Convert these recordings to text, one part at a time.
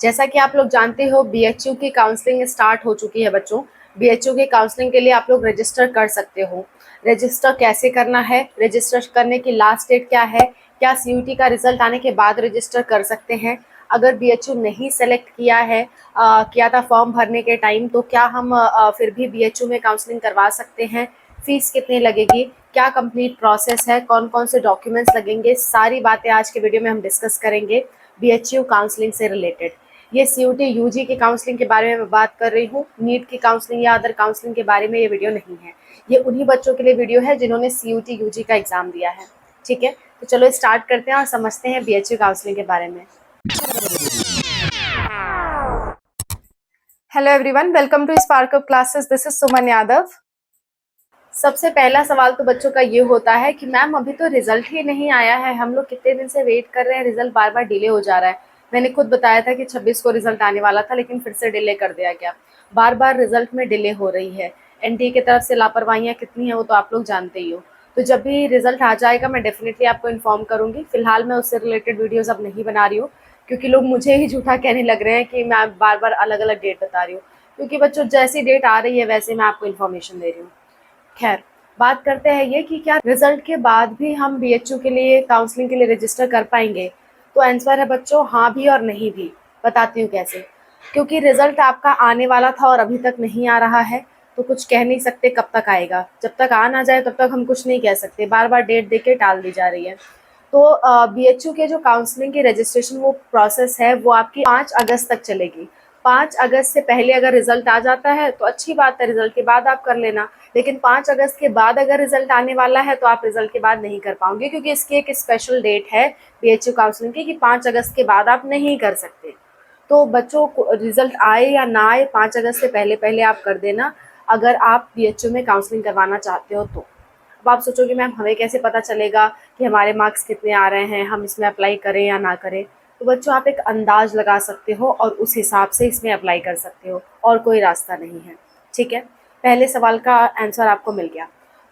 जैसा कि आप लोग जानते हो बीएचयू की काउंसलिंग स्टार्ट हो चुकी है बच्चों। बीएचयू की काउंसलिंग के लिए आप लोग रजिस्टर कर सकते हो। रजिस्टर कैसे करना है, रजिस्टर करने की लास्ट डेट क्या है, क्या सीयूटी का रिजल्ट आने के बाद रजिस्टर कर सकते हैं। अगर बीएचयू नहीं सेलेक्ट किया है किया था फॉर्म भरने के टाइम, तो क्या हम फिर भी बीएचयू में काउंसलिंग करवा सकते हैं। फीस कितनी लगेगी, क्या कंप्लीट प्रोसेस है, कौन कौन से डॉक्यूमेंट्स लगेंगे, सारी बातें आज के वीडियो में हम डिस्कस करेंगे बीएचयू काउंसलिंग से रिलेटेड। ये सीयूटी यूजी की काउंसलिंग के बारे में मैं बात कर रही हूँ, नीट की काउंसलिंग या अदर काउंसलिंग के बारे में ये वीडियो नहीं है। ये उन्हीं बच्चों के लिए वीडियो है जिन्होंने सीयूटी यूजी का एग्जाम दिया है। ठीक है, तो चलो स्टार्ट करते हैं और समझते हैं बीएचयू काउंसलिंग के बारे में। Hello everyone, welcome to Spark Up Classes. This is Suman Yadav. सबसे पहला सवाल तो बच्चों का ये होता है कि मैम अभी तो रिजल्ट ही नहीं आया है, हम लोग कितने दिन से वेट कर रहे हैं, रिजल्ट बार बार डिले हो जा रहा है। मैंने खुद बताया था कि 26 को रिजल्ट आने वाला था, लेकिन फिर से डिले कर दिया गया। बार बार रिजल्ट में डिले हो रही है। एनटीए की तरफ से लापरवाहियाँ कितनी है वो तो आप लोग जानते ही हो। तो जब भी रिजल्ट आ जाएगा मैं डेफिनेटली आपको इन्फॉर्म करूंगी। फिलहाल मैं उससे रिलेटेड वीडियोज अब नहीं बना रही हूँ, क्योंकि लोग मुझे ही झूठा कहने लग रहे हैं कि मैं बार बार अलग अलग डेट बता रही हूँ। क्योंकि बच्चों जैसी डेट आ रही है वैसे मैं आपको इन्फॉर्मेशन दे रही हूँ। खैर, बात करते हैं ये कि क्या रिजल्ट के बाद भी हम बीएचयू के लिए काउंसलिंग के लिए रजिस्टर कर पाएंगे। तो आंसर है बच्चों हाँ भी और नहीं भी। बताती हूँ कैसे। क्योंकि रिजल्ट आपका आने वाला था और अभी तक नहीं आ रहा है, तो कुछ कह नहीं सकते कब तक आएगा। जब तक आ ना जाए तब तक हम कुछ नहीं कह सकते, बार बार डेट दे के टाल दी जा रही है। तो बीएचयू के जो काउंसलिंग की रजिस्ट्रेशन वो प्रोसेस है वो आपकी 5 अगस्त तक चलेगी। 5 अगस्त से पहले अगर रिजल्ट आ जाता है तो अच्छी बात है, रिजल्ट के बाद आप कर लेना। लेकिन 5 अगस्त के बाद अगर रिजल्ट आने वाला है तो आप रिजल्ट के बाद नहीं कर पाओगे, क्योंकि इसकी एक स्पेशल डेट है बीएचयू काउंसलिंग की कि 5 अगस्त के बाद आप नहीं कर सकते। तो बच्चों को रिजल्ट आए या ना आए, 5 अगस्त से पहले पहले आप कर देना अगर आप बीएचयू में काउंसलिंग करवाना चाहते हो तो। अब आप सोचोगे मैम हमें कैसे पता चलेगा कि हमारे मार्क्स कितने आ रहे हैं, हम इसमें अप्लाई करें या ना करें। तो बच्चों आप एक अंदाज लगा सकते हो और उस हिसाब से इसमें अप्लाई कर सकते हो, और कोई रास्ता नहीं है। ठीक है, पहले सवाल का आंसर आपको मिल गया।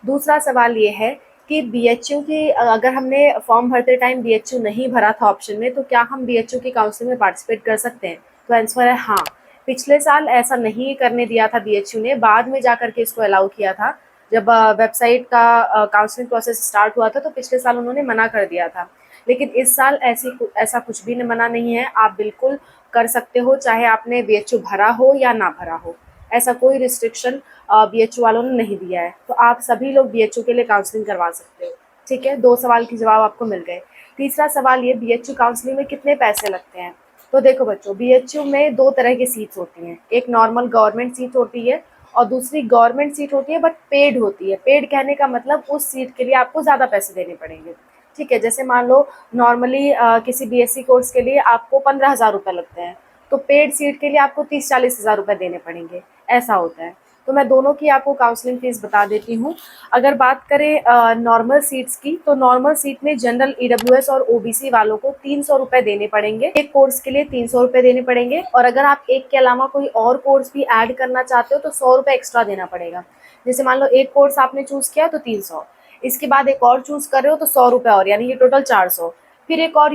दूसरा सवाल ये है कि बीएचयू की अगर हमने फॉर्म भरते टाइम बीएचयू नहीं भरा था ऑप्शन में, तो क्या हम बीएचयू की काउंसलिंग में पार्टिसिपेट कर सकते हैं। तो आंसर है हाँ। पिछले साल ऐसा नहीं करने दिया था बीएचयू ने, बाद में जाकर के इसको अलाउ किया था। जब वेबसाइट का काउंसलिंग प्रोसेस स्टार्ट हुआ था तो पिछले साल उन्होंने मना कर दिया था। लेकिन इस साल ऐसा कुछ भी मना नहीं है, आप बिल्कुल कर सकते हो, चाहे आपने बीएचयू भरा हो या ना भरा हो। ऐसा कोई रिस्ट्रिक्शन बीएचयू वालों ने नहीं दिया है, तो आप सभी लोग बीएचयू के लिए काउंसलिंग करवा सकते हो। ठीक है, 2 सवाल के जवाब आपको मिल गए। तीसरा सवाल ये, बीएचयू काउंसलिंग में कितने पैसे लगते हैं। तो देखो बच्चों, बीएचयू में 2 तरह की सीट्स होती हैं। एक नॉर्मल गवर्नमेंट सीट होती है और दूसरी गवर्नमेंट सीट होती है बट पेड होती है। पेड कहने का मतलब उस सीट के लिए आपको ज़्यादा पैसे देने पड़ेंगे। ठीक है, जैसे मान लो नॉर्मली किसी बीएससी कोर्स के लिए आपको 15,000 रुपये लगते हैं, तो पेड सीट के लिए आपको 30-40 हज़ार रुपये देने पड़ेंगे, ऐसा होता है। तो मैं दोनों की आपको काउंसलिंग फीस बता देती हूँ। अगर बात करें नॉर्मल सीट्स की, तो नॉर्मल सीट में जनरल, ईडब्ल्यूएस और ओबीसी वालों को 300 रुपये देने पड़ेंगे। एक कोर्स के लिए 300 रुपये देने पड़ेंगे, और अगर आप एक के अलावा कोई और कोर्स भी ऐड करना चाहते हो तो 100 रुपये एक्स्ट्रा देना पड़ेगा। जैसे मान लो एक कोर्स आपने चूज़ किया तो 300, इसके बाद एक और चूज़ कर रहे हो तो 100 रुपये और, यानी कि टोटल 400। फिर एक और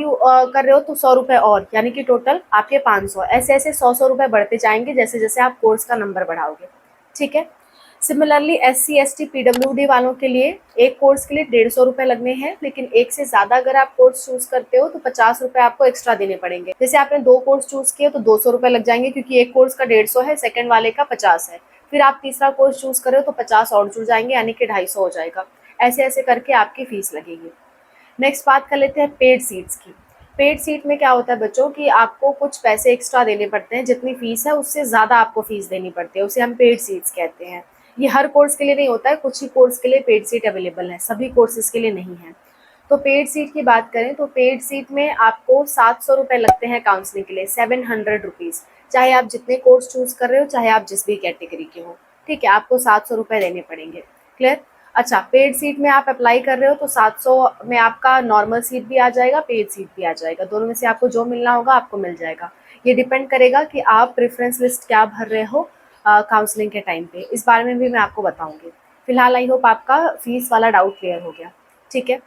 कर रहे हो तो 100 रुपये और, यानी कि टोटल आपके 500। ऐसे ऐसे 100 रुपये बढ़ते जाएंगे जैसे जैसे आप कोर्स का नंबर बढ़ाओगे। ठीक है। सिमिलरली एससी एसटी पीडब्ल्यूडी वालों के लिए एक कोर्स के लिए 150 रुपये लगने हैं, लेकिन एक से ज़्यादा अगर आप कोर्स चूज़ करते हो तो 50 रुपये आपको एक्स्ट्रा देने पड़ेंगे। जैसे आपने 2 कोर्स चूज़ किए तो 200 रुपये लग जाएंगे, क्योंकि एक कोर्स का 150 है, सेकंड वाले का 50 है। फिर आप तीसरा कोर्स चूज़ करो तो 50 और जुड़ जाएंगे, यानी कि 250 हो जाएगा। ऐसे ऐसे करके आपकी फीस लगेगी। नेक्स्ट बात कर लेते हैं पेड सीट्स की। पेड सीट में क्या होता है बच्चों कि आपको कुछ पैसे एक्स्ट्रा देने पड़ते हैं, जितनी फीस है उससे ज़्यादा आपको फीस देनी पड़ती है, उसे हम पेड सीट्स कहते हैं। ये हर कोर्स के लिए नहीं होता है, कुछ ही कोर्स के लिए पेड सीट अवेलेबल है, सभी कोर्सेज के लिए नहीं है। तो पेड सीट की बात करें तो पेड सीट में आपको 700 रुपये लगते हैं काउंसलिंग के लिए, 700 रुपीज़। चाहे आप जितने कोर्स चूज़ कर रहे हो, चाहे आप जिस भी कैटेगरी के हो। ठीक है, आपको 700 रुपये देने पड़ेंगे। क्लियर। अच्छा, पेड सीट में आप अप्लाई कर रहे हो तो 700 में आपका नॉर्मल सीट भी आ जाएगा, पेड सीट भी आ जाएगा। दोनों में से आपको जो मिलना होगा आपको मिल जाएगा। ये डिपेंड करेगा कि आप प्रेफरेंस लिस्ट क्या भर रहे हो काउंसलिंग के टाइम पे। इस बारे में भी मैं आपको बताऊंगी। फिलहाल आई होप आपका फीस वाला डाउट क्लियर हो गया। ठीक है।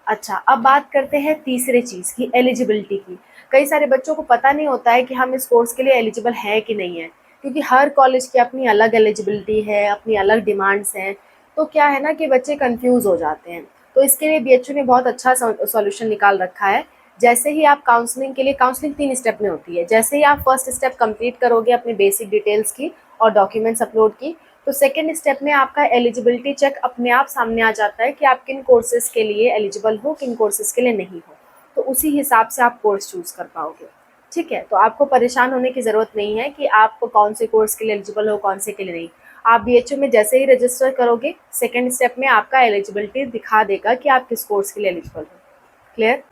अच्छा, अब बात करते हैं तीसरे चीज़ की, एलिजिबिलिटी की। कई सारे बच्चों को पता नहीं होता है कि हम इस कोर्स के लिए एलिजिबल हैं कि नहीं है, क्योंकि हर कॉलेज की अपनी अलग एलिजिबिलिटी है, अपनी अलग डिमांड्स हैं। तो क्या है ना कि बच्चे कन्फ्यूज़ हो जाते हैं। तो इसके लिए बीएचयू ने बहुत अच्छा सॉल्यूशन निकाल रखा है। जैसे ही आप काउंसलिंग के लिए, काउंसलिंग 3 स्टेप में होती है। जैसे ही आप फर्स्ट स्टेप कंप्लीट करोगे अपनी बेसिक डिटेल्स की और डॉक्यूमेंट्स अपलोड की, तो सेकंड स्टेप में आपका एलिजिबिलिटी चेक अपने आप सामने आ जाता है कि आप किन कोर्सेज़ के लिए एलिजिबल हो, किन कोर्सेज़ के लिए नहीं हो। तो उसी हिसाब से आप कोर्स चूज़ कर पाओगे। ठीक है? तो आपको परेशान होने की ज़रूरत नहीं है कि आप कौन से कोर्स के लिए एलिजिबल हो, कौन से के लिए नहीं। आप बीएचयू में जैसे ही रजिस्टर करोगे, सेकंड स्टेप में आपका एलिजिबिलिटी दिखा देगा कि आप किस कोर्स के लिए एलिजिबल हो। क्लियर?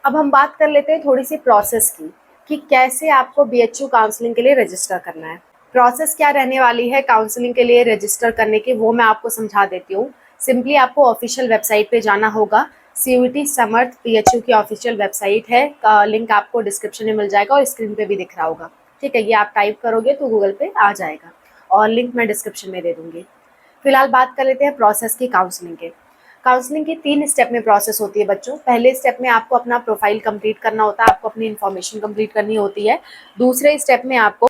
अब हम बात कर लेते हैं थोड़ी-सी प्रोसेस की, कि कैसे आपको बीएचयू काउंसलिंग के लिए रजिस्टर करना है। प्रोसेस क्या रहने वाली है काउंसलिंग के लिए रजिस्टर करने की, वो मैं आपको समझा देती हूँ। सिंपली आपको ऑफिशियल वेबसाइट पे जाना होगा। सीयूईटी समर्थ बीएचयू की ऑफिशियल वेबसाइट है, का लिंक आपको डिस्क्रिप्शन में मिल जाएगा और स्क्रीन पे भी दिख रहा होगा। ठीक है? ये आप टाइप करोगे तो गूगल पे आ जाएगा और लिंक मैं डिस्क्रिप्शन में दे दूँगी। फिलहाल बात कर लेते हैं प्रोसेस की काउंसलिंग के। काउंसलिंग की 3 स्टेप में प्रोसेस होती है बच्चों। पहले स्टेप में आपको अपना प्रोफाइल कंप्लीट करना होता है, आपको अपनी इन्फॉर्मेशन कंप्लीट करनी होती है। दूसरे स्टेप में आपको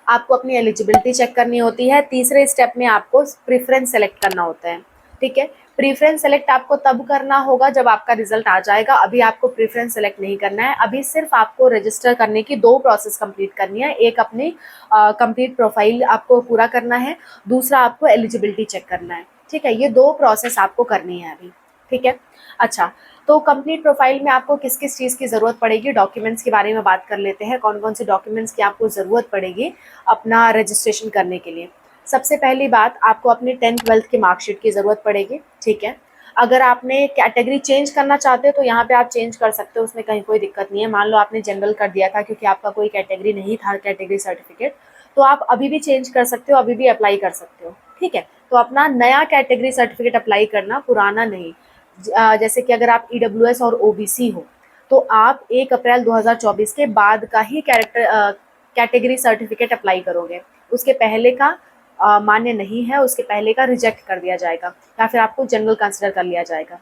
आपको अपनी एलिजिबिलिटी चेक करनी होती है। तीसरे स्टेप में आपको प्रेफ़रेंस सेलेक्ट करना होता है। ठीक है? प्रेफ़रेंस सेलेक्ट आपको तब करना होगा जब आपका रिज़ल्ट आ जाएगा। अभी आपको प्रेफ़रेंस सेलेक्ट नहीं करना है। अभी सिर्फ़ आपको रजिस्टर करने की 2 प्रोसेस कंप्लीट करनी है। एक अपनी कंप्लीट प्रोफाइल आपको पूरा करना है, दूसरा आपको एलिजिबिलिटी चेक करना है। ठीक है? ये 2 प्रोसेस आपको करनी है अभी। ठीक है? अच्छा, तो कंप्लीट प्रोफाइल में आपको किस-किस चीज़ की ज़रूरत पड़ेगी, डॉक्यूमेंट्स के बारे में बात कर लेते हैं। कौन-कौन से डॉक्यूमेंट्स की आपको ज़रूरत पड़ेगी अपना रजिस्ट्रेशन करने के लिए। सबसे पहली बात, आपको अपनी 10th-12th की मार्कशीट की ज़रूरत पड़ेगी। ठीक है? अगर आपने कैटेगरी चेंज करना चाहते हो तो यहाँ पे आप चेंज कर सकते हो, उसमें कहीं कोई दिक्कत नहीं है। मान लो आपने जनरल कर दिया था क्योंकि आपका कोई कैटेगरी नहीं था, कैटेगरी सर्टिफिकेट, तो आप अभी भी चेंज कर सकते हो, अभी भी अप्लाई कर सकते हो। ठीक है? तो अपना नया कैटेगरी सर्टिफिकेट अप्लाई करना, पुराना नहीं। जैसे कि अगर आप ईडब्ल्यूएस और ओबीसी हो, तो आप 1 अप्रैल 2024 के बाद का ही कैटेगरी सर्टिफिकेट अप्लाई करोगे। उसके पहले का मान्य नहीं है, उसके पहले का रिजेक्ट कर दिया जाएगा या फिर आपको जनरल कंसिडर कर लिया जाएगा।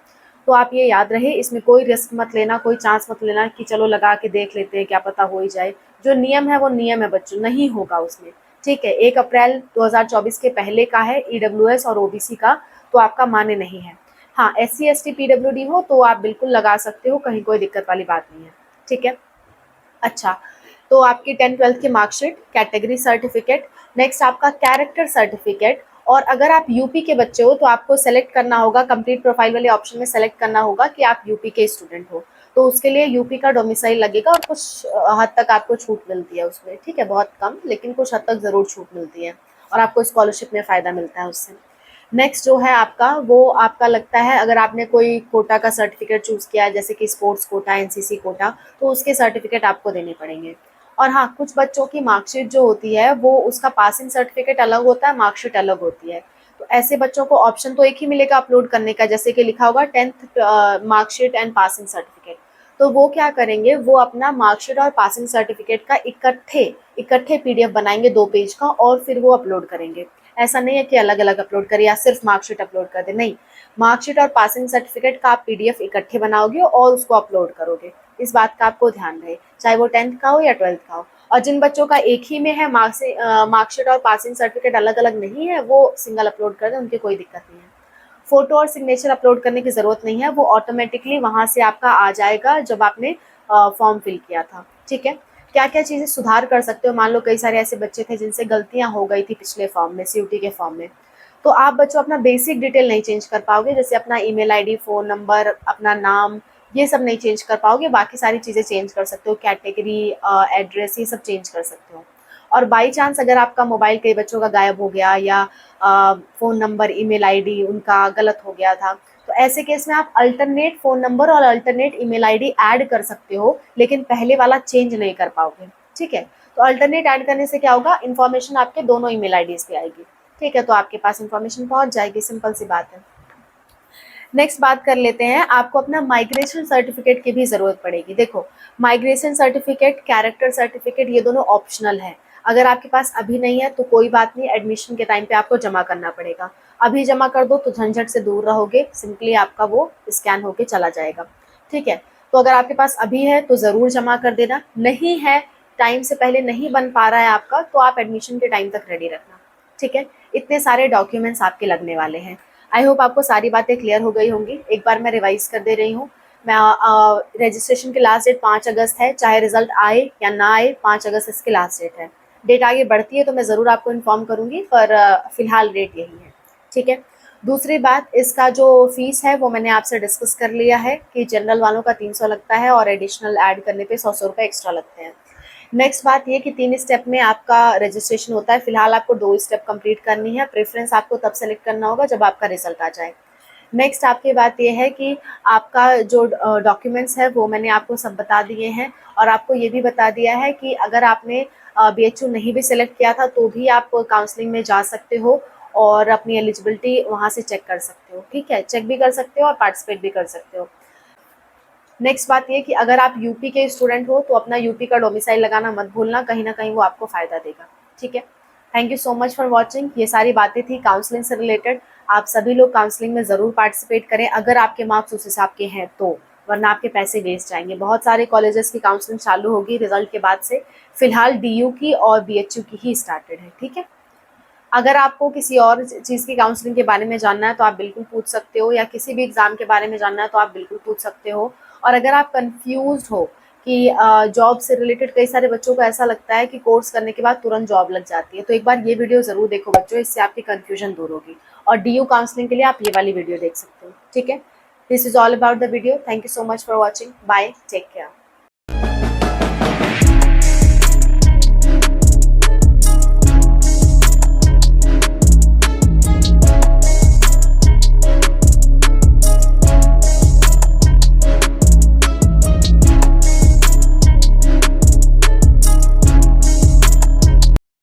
तो आप ये याद रहे, इसमें कोई रिस्क मत लेना, कोई चांस मत लेना कि चलो लगा के देख लेते हैं, क्या पता हो ही जाए। जो नियम है वो नियम है बच्चों, नहीं होगा उसमें। ठीक है? 1 अप्रैल 2024 के पहले का है ईडब्ल्यूएस और ओबीसी का, तो आपका मान्य नहीं है। हाँ, एससी, एसटी, पीडब्ल्यूडी हो तो आप बिल्कुल लगा सकते हो, कहीं कोई दिक्कत वाली बात नहीं है। ठीक है? अच्छा, तो आपकी 10th-12th की मार्कशीट, कैटेगरी सर्टिफिकेट, नेक्स्ट आपका कैरेक्टर सर्टिफिकेट। और अगर आप यूपी के बच्चे हो तो आपको सेलेक्ट करना होगा, कंप्लीट प्रोफाइल वाले ऑप्शन में सेलेक्ट करना होगा कि आप यूपी के स्टूडेंट हो। तो उसके लिए यूपी का डोमिसाइल लगेगा और कुछ हद तक आपको छूट मिलती है उसमें। ठीक है? बहुत कम, लेकिन कुछ हद तक ज़रूर छूट मिलती है और आपको स्कॉलरशिप में फ़ायदा मिलता है उससे। नेक्स्ट जो है आपका, वो आपका लगता है अगर आपने कोई कोटा का सर्टिफिकेट चूज़ किया है, जैसे कि स्पोर्ट्स कोटा, एनसीसी कोटा, तो उसके सर्टिफिकेट आपको देने पड़ेंगे। और हाँ, कुछ बच्चों की मार्कशीट जो होती है वो उसका पासिंग सर्टिफिकेट अलग होता है, मार्कशीट अलग होती है। तो ऐसे बच्चों को ऑप्शन तो एक ही मिलेगा अपलोड करने का, जैसे कि लिखा होगा 10th marksheet and passing certificate. तो वो क्या करेंगे, वो अपना मार्कशीट और पासिंग सर्टिफिकेट का इकट्ठे पीडीएफ बनाएंगे 2 पेज का और फिर वो अपलोड करेंगे। ऐसा नहीं है कि अलग-अलग अपलोड करें या सिर्फ मार्कशीट अपलोड कर दें, नहीं। मार्कशीट और पासिंग सर्टिफिकेट का आप पीडीएफ इकट्ठे बनाओगे और उसको अपलोड करोगे। इस बात का आपको ध्यान रहे, चाहे वो 10th का हो या 12th का हो। और जिन बच्चों का एक ही में है, मार्कशीट और पासिंग सर्टिफिकेट अलग-अलग नहीं है, वो सिंगल अपलोड कर दें, उनकी कोई दिक्कत नहीं है। फ़ोटो और सिग्नेचर अपलोड करने की ज़रूरत नहीं है, वो ऑटोमेटिकली वहाँ से आपका आ जाएगा जब आपने फॉर्म फिल किया था। ठीक है? क्या-क्या चीज़ें सुधार कर सकते हो, मान लो कई सारे ऐसे बच्चे थे जिनसे गलतियाँ हो गई थी पिछले फॉर्म में, सीयूटी के फॉर्म में। तो आप बच्चों अपना बेसिक डिटेल नहीं चेंज कर पाओगे, जैसे अपना ईमेल आईडी, फ़ोन नंबर, अपना नाम, ये सब नहीं चेंज कर पाओगे, बाकी सारी चीज़ें चेंज कर सकते हो, कैटेगरी, एड्रेस, ये सब चेंज कर सकते हो। और बाई चांस अगर आपका मोबाइल कई बच्चों का गायब हो गया या फ़ोन नंबर, ईमेल आईडी उनका गलत हो गया था, तो ऐसे केस में आप अल्टरनेट फ़ोन नंबर और अल्टरनेट ईमेल आईडी ऐड कर सकते हो, लेकिन पहले वाला चेंज नहीं कर पाओगे। ठीक है? तो अल्टरनेट ऐड करने से क्या होगा, इन्फॉर्मेशन आपके दोनों ईमेल आईडीज़ पे आएगी। ठीक है? तो आपके पास इन्फॉर्मेशन पहुँच जाएगी, सिंपल सी बात है। नेक्स्ट बात कर लेते हैं, आपको अपना माइग्रेशन सर्टिफिकेट की भी ज़रूरत पड़ेगी। देखो, माइग्रेशन सर्टिफिकेट, कैरेक्टर सर्टिफिकेट, ये दोनों ऑप्शनल है। अगर आपके पास अभी नहीं है तो कोई बात नहीं, एडमिशन के टाइम पे आपको जमा करना पड़ेगा। अभी जमा कर दो तो झंझट से दूर रहोगे, सिंपली आपका वो स्कैन होके चला जाएगा। ठीक है, तो अगर आपके पास अभी है तो ज़रूर जमा कर देना, नहीं है, टाइम से पहले नहीं बन पा रहा है आपका, तो आप एडमिशन के टाइम तक रेडी रखना। ठीक है, इतने सारे डॉक्यूमेंट्स आपके लगने वाले हैं। आई होप आपको सारी बातें क्लियर हो गई होंगी। एक बार मैं रिवाइज कर दे रही हूँ। मैं रजिस्ट्रेशन की लास्ट डेट 5 अगस्त है, चाहे रिजल्ट आए या ना आए, 5 अगस्त इसकी लास्ट डेट है। डेट आगे बढ़ती है तो मैं ज़रूर आपको इन्फॉर्म करूँगी, पर फिलहाल डेट यही है। ठीक है, दूसरी बात, इसका जो फीस है वो मैंने आपसे डिस्कस कर लिया है कि जनरल वालों का 300 लगता है और एडिशनल ऐड करने पे 100 रुपये एक्स्ट्रा लगते हैं। नेक्स्ट बात ये कि 3 स्टेप में आपका रजिस्ट्रेशन होता है। फिलहाल आपको 2 स्टेप कंप्लीट करनी है। प्रेफरेंस आपको तब सेलेक्ट करना होगा जब आपका रिजल्ट आ जाए। नेक्स्ट आपकी बात ये है कि आपका जो डॉक्यूमेंट्स है वो मैंने आपको सब बता दिए हैं, और आपको ये भी बता दिया है कि अगर आपने BHU नहीं भी सिलेक्ट किया था तो भी आप काउंसलिंग में जा सकते हो और अपनी एलिजिबिलिटी वहाँ से चेक कर सकते हो। ठीक है, चेक भी कर सकते हो और पार्टिसिपेट भी कर सकते हो। नेक्स्ट बात ये कि अगर आप यूपी के स्टूडेंट हो तो अपना यूपी का डोमिसाइल लगाना मत भूलना, कहीं ना कहीं वो आपको फ़ायदा देगा। ठीक है, thank you so much for watching. ये सारी बातें थी काउंसलिंग से रिलेटेड। आप सभी लोग काउंसलिंग में ज़रूर पार्टिसिपेट करें अगर आपके मार्क्स उस हिसाब के हैं तो, वरना आपके पैसे वेस्ट जाएंगे। बहुत सारे कॉलेजेस की काउंसलिंग चालू होगी रिजल्ट के बाद से। फिलहाल DU की और BHU की ही स्टार्टेड है। ठीक है, अगर आपको किसी और चीज़ की काउंसलिंग के बारे में जानना है तो आप बिल्कुल पूछ सकते हो, या किसी भी एग्ज़ाम के बारे में जानना है तो आप बिल्कुल पूछ सकते हो। और अगर आप कंफ्यूज्ड हो कि जॉब से रिलेटेड, कई सारे बच्चों को ऐसा लगता है कि कोर्स करने के बाद तुरंत जॉब लग जाती है, तो एक बार ये वीडियो ज़रूर देखो बच्चों, इससे आपकी कन्फ्यूजन दूर होगी। और DU काउंसलिंग के लिए आप ये वाली वीडियो देख सकते हो। ठीक है, this is all about the video. Thank you so much for watching. Bye, take care.